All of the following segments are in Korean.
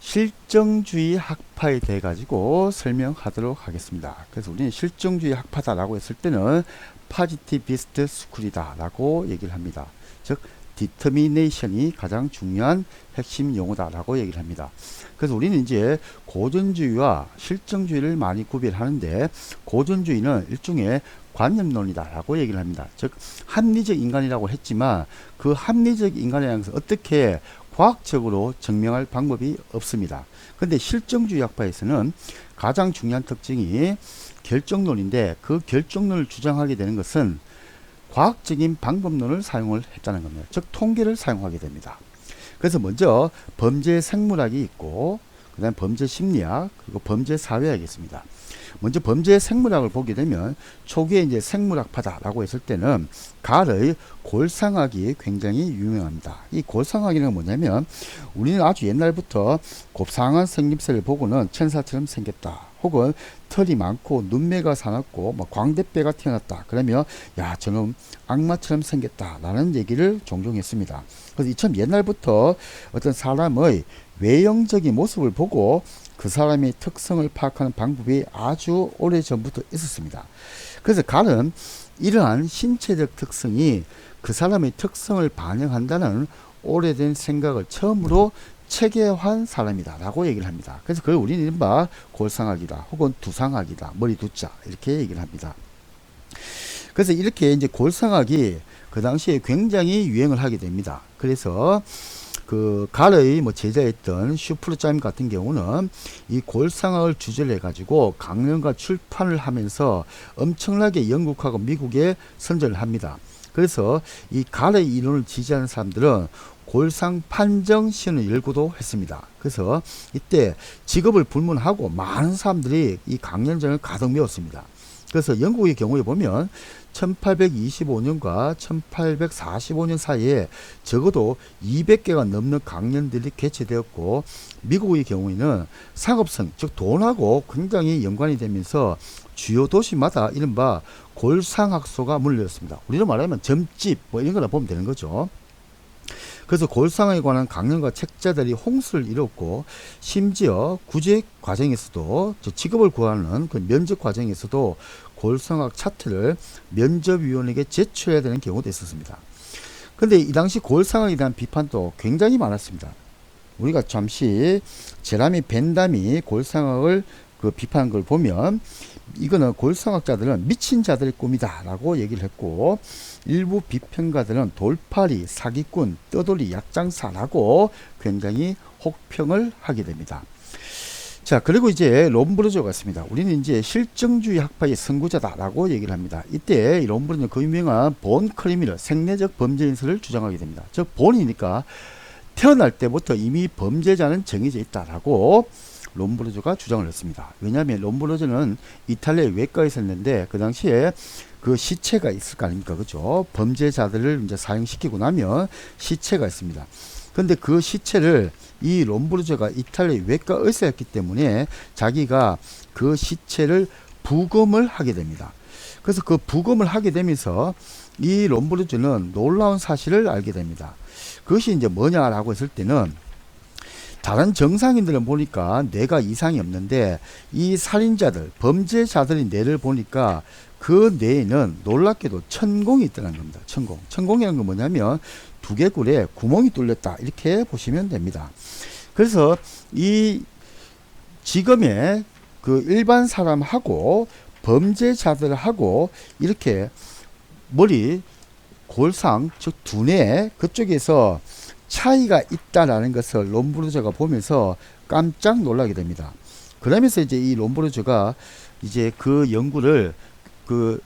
실정주의 학파에 대해 가지고 설명하도록 하겠습니다. 그래서 우리는 실정주의 학파다라고 했을 때는 파지티비스트 스쿨이다 라고 얘기를 합니다. 즉 디터미네이션이 가장 중요한 핵심 용어다 라고 얘기를 합니다. 그래서 우리는 이제 고전주의와 실정주의를 많이 구별하는데, 고전주의는 일종의 관념론이다 라고 얘기를 합니다. 즉 합리적 인간이라고 했지만 그 합리적 인간이라는 것을 어떻게 과학적으로 증명할 방법이 없습니다. 근데 실정주의 학파에서는 가장 중요한 특징이 결정론인데, 그 결정론을 주장하게 되는 것은 과학적인 방법론을 사용을 했다는 겁니다. 즉 통계를 사용하게 됩니다. 그래서 먼저 범죄 생물학이 있고, 그 다음 범죄 심리학, 그리고 범죄 사회학이 있습니다. 먼저 범죄 생물학을 보게 되면 초기에 이제 생물학파다라고 했을 때는 갈의 골상학이 굉장히 유명합니다. 이 골상학이란 뭐냐면, 우리는 아주 옛날부터 곱상한 생김새를 보고는 천사처럼 생겼다, 혹은 털이 많고 눈매가 사납고 뭐 광대뼈가 튀어났다 그러면 야 저놈 악마처럼 생겼다 라는 얘기를 종종 했습니다. 그래서 이처럼 옛날부터 어떤 사람의 외형적인 모습을 보고 그 사람의 특성을 파악하는 방법이 아주 오래전부터 있었습니다. 그래서 갈은 이러한 신체적 특성이 그 사람의 특성을 반영한다는 오래된 생각을 처음으로 체계화한 사람이다 라고 얘기를 합니다. 그래서 그걸 우리는 이른바 골상학이다, 혹은 두상학이다, 머리 두자 이렇게 얘기를 합니다. 그래서 이렇게 이제 골상학이 그 당시에 굉장히 유행을 하게 됩니다. 그래서 그 갈의 뭐 제자였던 슈프르자임 같은 경우는 이 골상학을 주제로 해가지고 강연과 출판을 하면서 엄청나게 영국하고 미국에 선전을 합니다. 그래서 이 갈의 이론을 지지하는 사람들은 골상 판정 시연을 열고도 했습니다. 그래서 이때 직업을 불문하고 많은 사람들이 이 강연장을 가득 메웠습니다. 그래서 영국의 경우에 보면 1825년과 1845년 사이에 적어도 200개가 넘는 강연들이 개최되었고, 미국의 경우에는 상업성, 즉 돈하고 굉장히 연관이 되면서 주요 도시마다 이른바 골상학소가 문을 열었습니다. 우리로 말하면 점집 뭐 이런 거나 보면 되는 거죠. 그래서 골상학에 관한 강연과 책자들이 홍수를 이뤘고, 심지어 구직 과정에서도 직업을 구하는 그 면접 과정에서도 골상학 차트를 면접위원에게 제출해야 되는 경우도 있었습니다. 근데 이 당시 골상학에 대한 비판도 굉장히 많았습니다. 우리가 잠시 제라미 벤담이 골상학을 그 비판한 걸 보면, 이거는 골상학자들은 미친 자들의 꿈이다 라고 얘기를 했고, 일부 비평가들은 돌팔이, 사기꾼, 떠돌이, 약장사라고 굉장히 혹평을 하게 됩니다. 자, 그리고 이제 롬브르조가 있습니다. 우리는 이제 실정주의 학파의 선구자다 라고 얘기를 합니다. 이때 이 롬브르조는 그 유명한 본 크리미널, 생내적 범죄인설을 주장하게 됩니다. 즉 본이니까 태어날 때부터 이미 범죄자는 정해져 있다라고 롬브르조가 주장을 했습니다. 왜냐하면 롬브르조는 이탈리아 외과에 있었는데 그 당시에 그 시체가 있을 거 아닙니까, 그죠? 범죄자들을 이제 사형시키고 나면 시체가 있습니다. 근데 그 시체를 이 롬브르조가 이탈리아 외과 의사였기 때문에 자기가 그 시체를 부검을 하게 됩니다. 그래서 그 부검을 하게 되면서 이 롬브르조는 놀라운 사실을 알게 됩니다. 그것이 이제 뭐냐라고 했을 때는, 다른 정상인들은 보니까 뇌가 이상이 없는데 이 살인자들, 범죄자들의 뇌를 보니까 그 뇌에는 놀랍게도 천공이 있다는 겁니다. 천공. 천공이라는 건 뭐냐면 두개골에 구멍이 뚫렸다 이렇게 보시면 됩니다. 그래서 이 지금의 그 일반 사람하고 범죄자들하고 이렇게 머리, 골상, 즉 두뇌 그쪽에서 차이가 있다라는 것을 롬브르조가 보면서 깜짝 놀라게 됩니다. 그러면서 이제 이 롬브르조가 이제 그 연구를, 그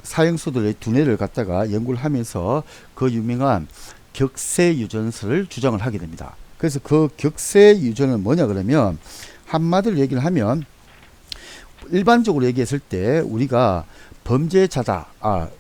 사형수들의 두뇌를 갖다가 연구를 하면서 그 유명한 격세유전설을 주장을 하게 됩니다. 그래서 그 격세유전은 뭐냐 그러면, 한마디로 얘기를 하면 일반적으로 얘기했을 때 우리가 범죄자다,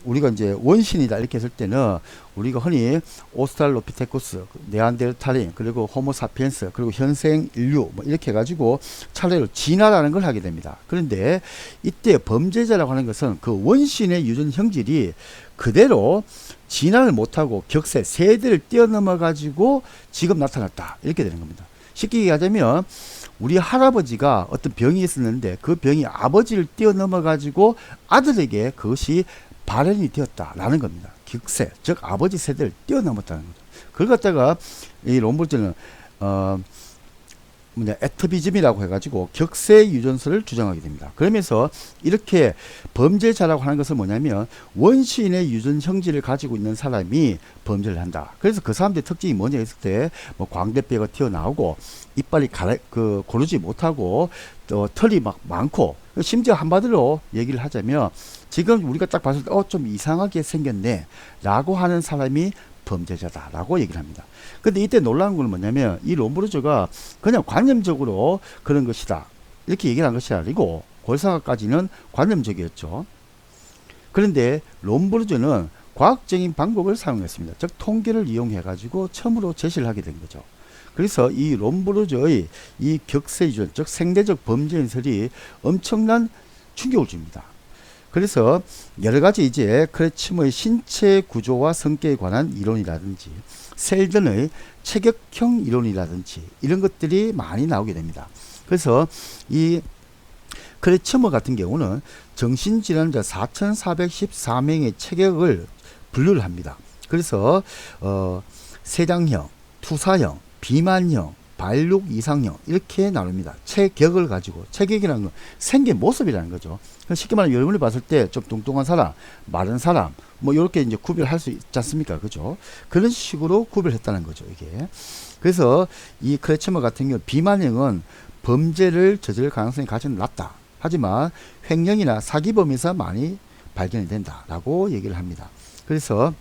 우리가 이제 원신이다 이렇게 했을 때는 우리가 흔히 오스트랄로피테쿠스, 네안데르탈인, 그리고 호모사피엔스, 그리고 현생 인류 뭐 이렇게 해가지고 차례로 진화라는 걸 하게 됩니다. 그런데 이때 범죄자라고 하는 것은 그 원신의 유전 형질이 그대로 진화를 못하고 격세 세대를 뛰어넘어 가지고 지금 나타났다 이렇게 되는 겁니다. 쉽게 얘기하자면 우리 할아버지가 어떤 병이 있었는데 그 병이 아버지를 뛰어넘어 가지고 아들에게 그것이 발현이 되었다라는 겁니다. 격세, 즉 아버지 세대를 뛰어넘었다는 거죠. 그걸 갖다가 이 롬버르즈는 애터비즘이라고 해가지고 격세 유전설을 주장하게 됩니다. 그러면서 이렇게 범죄자라고 하는 것은 뭐냐면 원시인의 유전 형질을 가지고 있는 사람이 범죄를 한다. 그래서 그 사람들의 특징이 뭐냐 했을 때 뭐 광대뼈가 튀어나오고 이빨이 고르지 못하고 또 털이 막 많고 심지어 한마디로 얘기를 하자면 지금 우리가 딱 봤을 때 좀 이상하게 생겼네 라고 하는 사람이 범죄자다라고 얘기를 합니다. 근데 이때 놀라운 건 뭐냐면 이 롬브르저가 그냥 관념적으로 그런 것이다 이렇게 얘기를 한 것이 아니고 골사가까지는 관념적이었죠. 그런데 롬브르저는 과학적인 방법을 사용했습니다. 즉 통계를 이용해 가지고 처음으로 제시를 하게 된 거죠. 그래서 이 롬브르저의 이 격세유전 즉 생대적 범죄 연설이 엄청난 충격을 줍니다. 그래서 여러 가지 이제 크레침의 신체 구조와 성격에 관한 이론이라든지 셀든의 체격형 이론이라든지 이런 것들이 많이 나오게 됩니다. 그래서 이 크레치머 같은 경우는 정신질환자 4,414명의 체격을 분류를 합니다. 그래서 세장형, 투사형, 비만형, 발육 이상형 이렇게 나눕니다. 체격을 가지고 체격이라는 건 생긴 모습이라는 거죠. 쉽게 말하면 여러분이 봤을 때 좀 뚱뚱한 사람, 마른 사람 뭐 이렇게 이제 구별할 수 있지 않습니까? 그죠? 그런 식으로 구별했다는 거죠. 이게. 그래서 이 크레츠머 같은 경우 비만형은 범죄를 저지를 가능성이 가장 낮다. 하지만 횡령이나 사기범에서 많이 발견이 된다라고 얘기를 합니다. 그래서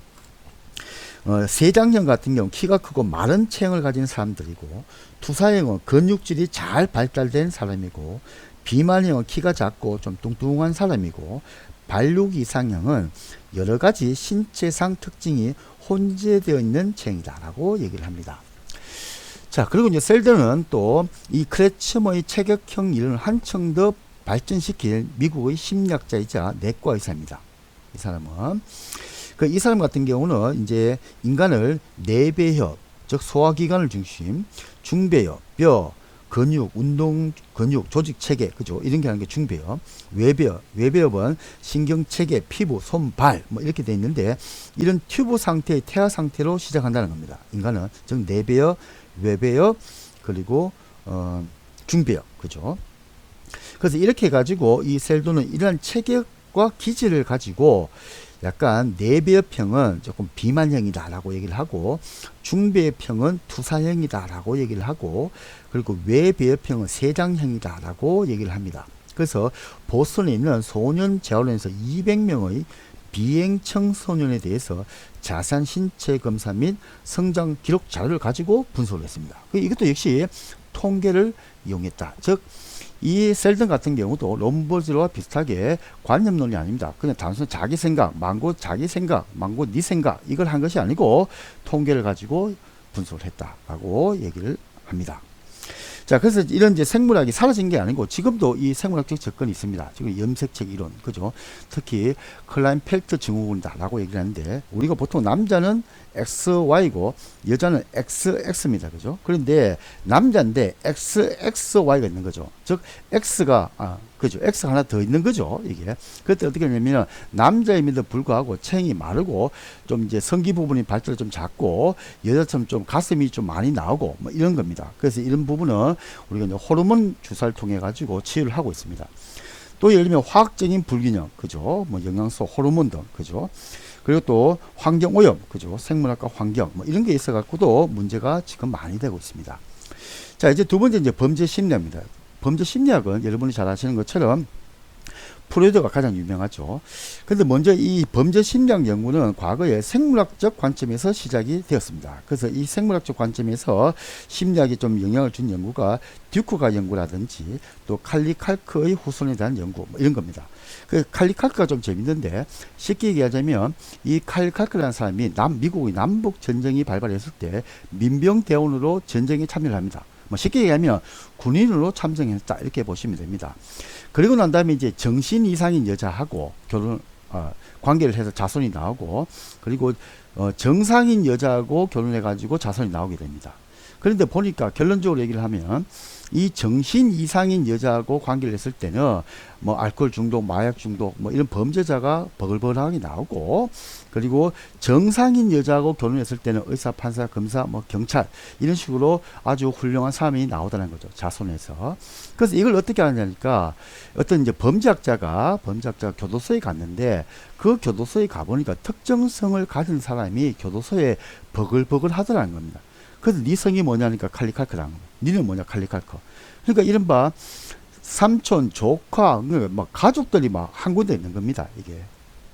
세장형 같은 경우 키가 크고 마른 체형을 가진 사람들이고 투사형은 근육질이 잘 발달된 사람이고 비만형은 키가 작고 좀 뚱뚱한 사람이고 발육 이상형은 여러 가지 신체상 특징이 혼재되어 있는 체형이다 라고 얘기를 합니다. 자, 그리고 이제 셀든은 또 이 크레츠머의 체격형 이론을 한층 더 발전시킬 미국의 심리학자이자 내과 의사입니다. 이 사람은 이 사람 같은 경우는 이제 인간을 내배협, 즉 소화기관을 중심, 중배협, 뼈, 근육, 운동, 근육, 조직 체계, 그죠? 이런 게 하는 게 중배협, 외배협은 신경 체계, 피부, 손, 발, 뭐 이렇게 돼 있는데 이런 튜브 상태의 태아 상태로 시작한다는 겁니다. 인간은 즉 내배협, 외배협, 그리고 중배협, 그죠? 그래서 이렇게 해가지고 이 셀도는 이러한 체격과 기질을 가지고 약간 내배협형은 조금 비만형이다 라고 얘기를 하고 중배협형은 투사형이다 라고 얘기를 하고 그리고 외배협형은 세장형이다 라고 얘기를 합니다. 그래서 보스턴에 있는 소년 재활원에서 200명의 비행 청소년에 대해서 자세한 신체 검사 및 성장 기록 자료를 가지고 분석을 했습니다. 이것도 역시 통계를 이용했다. 즉 이 셀든 같은 경우도 롬버즈와 비슷하게 관념론이 아닙니다. 그냥 단순히 자기 생각, 망고 자기 생각, 망고 네 생각 이걸 한 것이 아니고 통계를 가지고 분석을 했다라고 얘기를 합니다. 자, 그래서 이런 이제 생물학이 사라진 게 아니고 지금도 이 생물학적 접근이 있습니다. 지금 염색체 이론, 그죠? 특히 클라인펠트 증후군이다라고 얘기를 하는데 우리가 보통 남자는 XY고 여자는 XX입니다. 그죠? 그런데 남자인데 XXY가 있는 거죠. 즉 X가 그죠? X가 하나 더 있는 거죠. 이게. 그때 어떻게 되냐면 남자임에도 불구하고 체형이 마르고 좀 이제 성기 부분이 발달이 좀 작고 여자처럼 좀 가슴이 좀 많이 나오고 뭐 이런 겁니다. 그래서 이런 부분은 우리가 이제 호르몬 주사를 통해 가지고 치유를 하고 있습니다. 또 예를 들면 화학적인 불균형, 그죠? 뭐 영양소, 호르몬 등, 그죠? 그리고 또 환경 오염, 그죠? 생물학과 환경, 뭐 이런 게 있어 갖고도 문제가 지금 많이 되고 있습니다. 자, 이제 두 번째 이제 범죄 심리학입니다. 범죄 심리학은 여러분이 잘 아시는 것처럼 프로이드가 가장 유명하죠. 근데 먼저 이 범죄 심리학 연구는 과거에 생물학적 관점에서 시작이 되었습니다. 그래서 이 생물학적 관점에서 심리학이 좀 영향을 준 연구가 듀크가 연구라든지 또 칼리 칼크의 후손에 대한 연구 뭐 이런 겁니다. 그 칼리 칼크가 좀 재밌는데 쉽게 얘기하자면 이 칼리 칼크라는 사람이 미국의 남북 전쟁이 발발했을 때 민병대원으로 전쟁에 참여를 합니다. 뭐 쉽게 얘기하면 군인으로 참정했다 이렇게 보시면 됩니다. 그리고 난 다음에 이제 정신 이상인 여자하고 관계를 해서 자손이 나오고 그리고 정상인 여자하고 결혼해 가지고 자손이 나오게 됩니다. 그런데 보니까 결론적으로 얘기를 하면 이 정신 이상인 여자하고 관계를 했을 때는 뭐 알코올 중독, 마약 중독 뭐 이런 범죄자가 버글버글하게 나오고, 그리고 정상인 여자하고 결혼했을 때는 의사, 판사, 검사, 뭐 경찰 이런 식으로 아주 훌륭한 사람이 나오다는 거죠. 자손에서. 그래서 이걸 어떻게 하느냐니까, 어떤 이제 범죄학자가 교도소에 갔는데, 그 교도소에 가보니까 특정성을 가진 사람이 교도소에 버글버글 하더라는 겁니다. 그래서 네 성이 뭐냐니까 칼리칼크라는 거예요. 니는 뭐냐 칼리칼크. 그러니까 이른바 삼촌, 조카, 막 가족들이 막 한 군데 있는 겁니다. 이게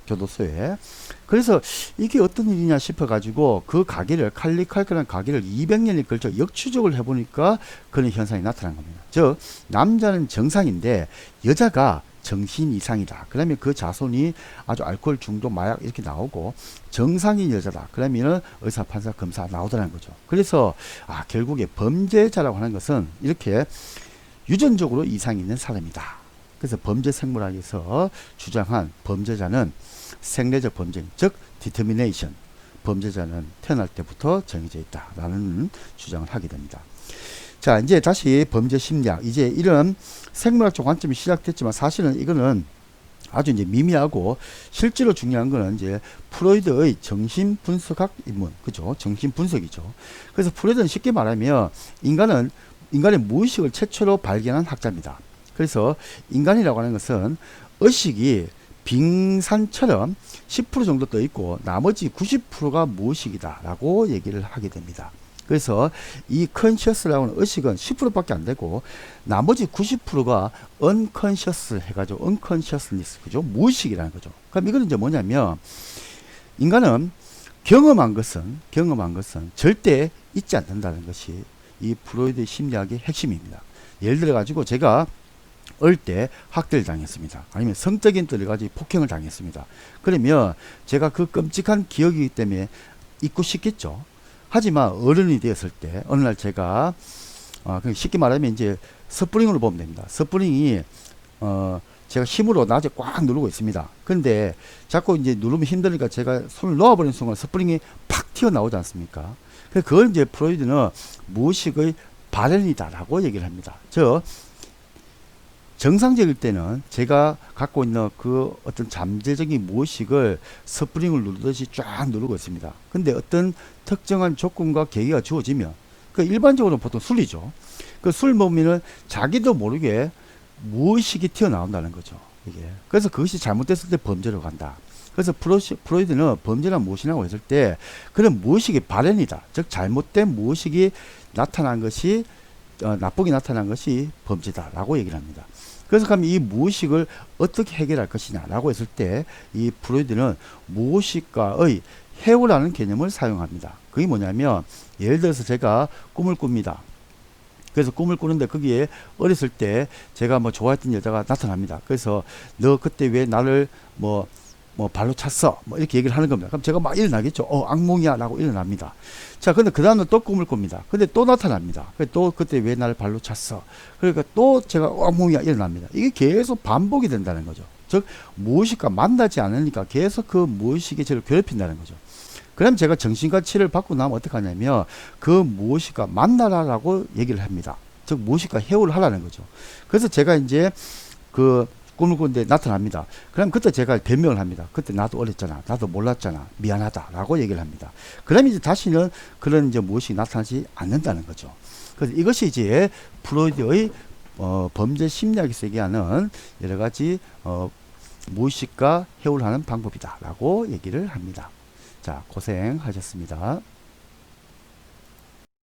교도소에. 그래서 이게 어떤 일이냐 싶어가지고 그 가게를, 칼리칼크라는 가게를 200년에 걸쳐 역추적을 해보니까 그런 현상이 나타난 겁니다. 즉 남자는 정상인데 여자가 정신 이상이다. 그러면 그 자손이 아주 알코올 중독, 마약 이렇게 나오고, 정상인 여자다. 그러면은 의사, 판사, 검사 나오더라는 거죠. 그래서 결국에 범죄자라고 하는 것은 이렇게 유전적으로 이상이 있는 사람이다. 그래서 범죄 생물학에서 주장한 범죄자는 생리적 범죄, 즉 determination, 범죄자는 태어날 때부터 정해져 있다라는 주장을 하게 됩니다. 자, 이제 다시 범죄 심리학, 이제 이런 생물학적 관점이 시작됐지만 사실은 이거는 아주 이제 미미하고, 실제로 중요한 거는 이제 프로이드의 정신분석학 입문, 그죠? 정신분석이죠. 그래서 프로이드는 쉽게 말하면 인간의 무의식을 최초로 발견한 학자입니다. 그래서 인간이라고 하는 것은 의식이 빙산처럼 10% 정도 떠 있고 나머지 90%가 무의식이다 라고 얘기를 하게 됩니다. 그래서 이 conscious라고 하는 의식은 10%밖에 안 되고 나머지 90%가 unconscious 해가지고 unconsciousness, 그죠? 무의식이라는 거죠. 그럼 이거는 이제 뭐냐면, 인간은 경험한 것은 절대 잊지 않는다는 것이 이 프로이드 심리학의 핵심입니다. 예를 들어 가지고 제가 어릴 때 학대를 당했습니다. 아니면 성적인 뜻을 가지고 폭행을 당했습니다. 그러면 제가 그 끔찍한 기억이기 때문에 잊고 싶겠죠. 하지만 어른이 되었을 때 어느 날 제가 쉽게 말하면 이제 스프링으로 보면 됩니다. 스프링이 제가 힘으로 낮에 꽉 누르고 있습니다. 근데 자꾸 이제 누르면 힘드니까 제가 손을 놓아버리는 순간 스프링이 팍 튀어나오지 않습니까? 그걸 이제 프로이드는 무의식의 발현이다라고 얘기를 합니다. 정상적일 때는 제가 갖고 있는 그 어떤 잠재적인 무의식을 스프링을 누르듯이 쫙 누르고 있습니다. 근데 어떤 특정한 조건과 계기가 주어지면, 그 일반적으로 보통 술이죠. 그 술 먹으면은 자기도 모르게 무의식이 튀어나온다는 거죠. 이게. 그래서 그것이 잘못됐을 때 범죄로 간다. 그래서 프로이드는 범죄란 무엇이냐고 했을 때 그런 무의식의 발현이다. 즉 잘못된 무의식이 나타난 것이 나쁘게 나타난 것이 범죄다라고 얘기를 합니다. 그래서 그럼 이 무의식을 어떻게 해결할 것이냐라고 했을 때 이 프로이드는 무의식과의 해오라는 개념을 사용합니다. 그게 뭐냐면, 예를 들어서 제가 꿈을 꿉니다. 그래서 꿈을 꾸는데 거기에 어렸을 때 제가 뭐 좋아했던 여자가 나타납니다. 그래서 너 그때 왜 나를 뭐 발로 찼어? 뭐 이렇게 얘기를 하는 겁니다. 그럼 제가 막 일어나겠죠. 악몽이야 라고 일어납니다. 자, 근데 그 다음에 또 꿈을 꿉니다. 근데 또 나타납니다. 또 그때 왜 나를 발로 찼어? 그러니까 또 제가 악몽이야 일어납니다. 이게 계속 반복이 된다는 거죠. 즉 무의식과 만나지 않으니까 계속 그 무의식이 저를 괴롭힌다는 거죠. 그럼 제가 정신과 치료를 받고 나면 어떻게 하냐면 그 무의식과 만나라라고 얘기를 합니다. 즉 무의식과 해오를 하라는 거죠. 그래서 제가 이제 그 꿈을 꾸는데 나타납니다. 그럼 그때 제가 변명을 합니다. 그때 나도 어렸잖아. 나도 몰랐잖아. 미안하다. 라고 얘기를 합니다. 그럼 이제 다시는 그런 이제 무의식이 나타나지 않는다는 거죠. 그래서 이것이 이제 프로이드의 범죄 심리학에서 얘기하는 여러 가지 무의식과 해오를 하는 방법이다. 라고 얘기를 합니다. 자, 고생하셨습니다.